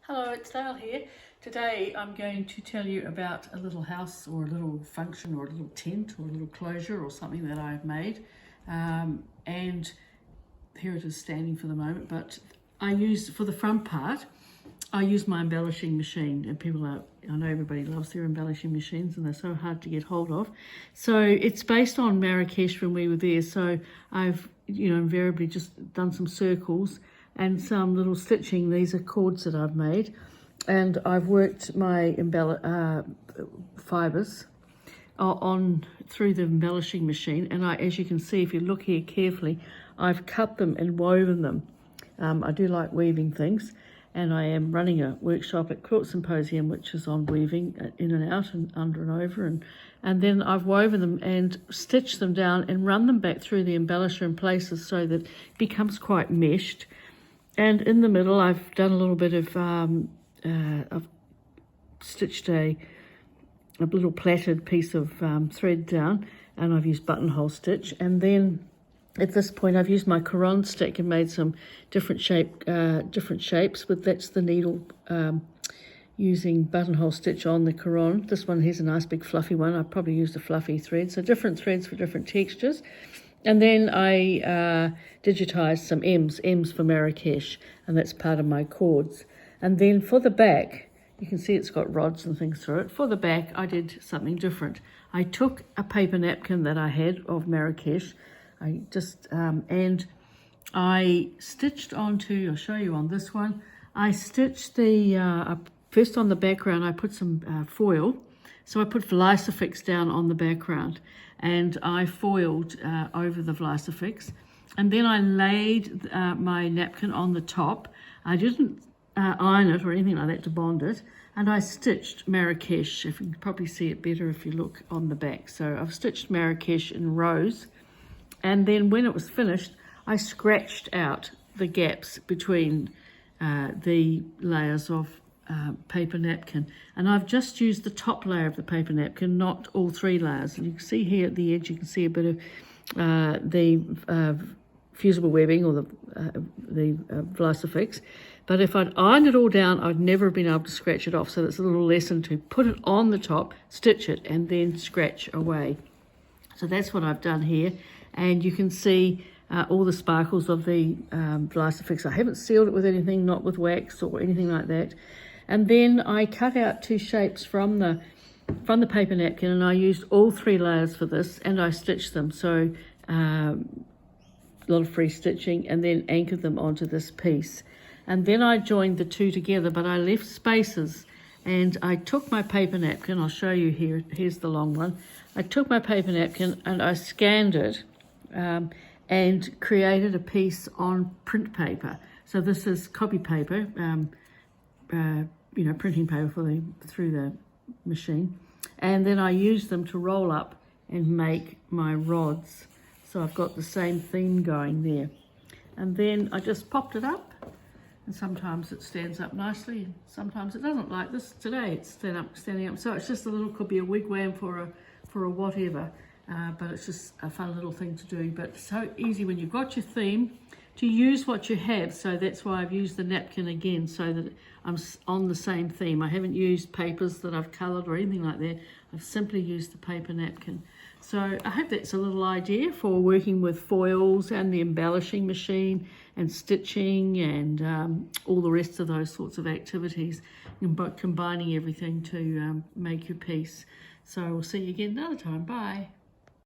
Hello, it's Dale here. Today I'm going to tell you about a little house or a little function or a little tent or a little closure or something that I've made. And here it is standing for the moment, but I used, for the front part, I use my embellishing machine, and I know everybody loves their embellishing machines and they're so hard to get hold of. So it's based on Marrakesh when we were there. So I've, invariably just done some circles and some little stitching. These are cords that I've made, and I've worked my fibres on through the embellishing machine, and as you can see, if you look here carefully, I've cut them and woven them. I do like weaving things, and I am running a workshop at Quilt Symposium which is on weaving in and out and under and over, and then I've woven them and stitched them down and run them back through the embellisher in places so that it becomes quite meshed. And in the middle, I've done a little bit of, I've stitched a little plaited piece of thread down, and I've used buttonhole stitch. And then at this point, I've used my Caron stick and made some different shapes. But that's the needle using buttonhole stitch on the Caron. This one here's a nice big fluffy one. I've probably used a fluffy thread, so different threads for different textures. And then I digitized some M's for Marrakesh, and that's part of my cords. And then for the back, you can see it's got rods and things through it. For the back, I did something different. I took a paper napkin that I had of Marrakesh, and I stitched onto, I'll show you on this one, I stitched first on the background, I put some foil. So I put Vlisifix down on the background, and I foiled over the Vlisifix, and then I laid my napkin on the top. I didn't iron it or anything like that to bond it, and I stitched Marrakesh. If you can probably see it better if you look on the back. So I've stitched Marrakesh in rows, and then when it was finished, I scratched out the gaps between the layers of paper napkin, and I've just used the top layer of the paper napkin, not all three layers. And you can see here at the edge, you can see a bit of the fusible webbing or the Vlisifix. But if I'd ironed it all down, I'd never have been able to scratch it off. So that's a little lesson to put it on the top, stitch it, and then scratch away. So that's what I've done here, and you can see all the sparkles of the Vlisifix. I haven't sealed it with anything, not with wax or anything like that. And then I cut out two shapes from the paper napkin, and I used all three layers for this, and I stitched them. So a lot of free stitching, and then anchored them onto this piece. And then I joined the two together, but I left spaces, and I took my paper napkin, I'll show you here, here's the long one. I took my paper napkin and I scanned it and created a piece on print paper. So this is copy paper, printing paper through the machine. And then I used them to roll up and make my rods. So I've got the same theme going there. And then I just popped it up, and sometimes it stands up nicely, and sometimes it doesn't. Like this today, it's standing up. So it's just could be a wigwam for a whatever. But it's just a fun little thing to do. But it's so easy when you've got your theme to use what you have. So that's why I've used the napkin again, so that I'm on the same theme. I haven't used papers that I've coloured or anything like that. I've simply used the paper napkin. So I hope that's a little idea for working with foils and the embellishing machine and stitching and all the rest of those sorts of activities, but combining everything to make your piece. So we'll see you again another time. Bye.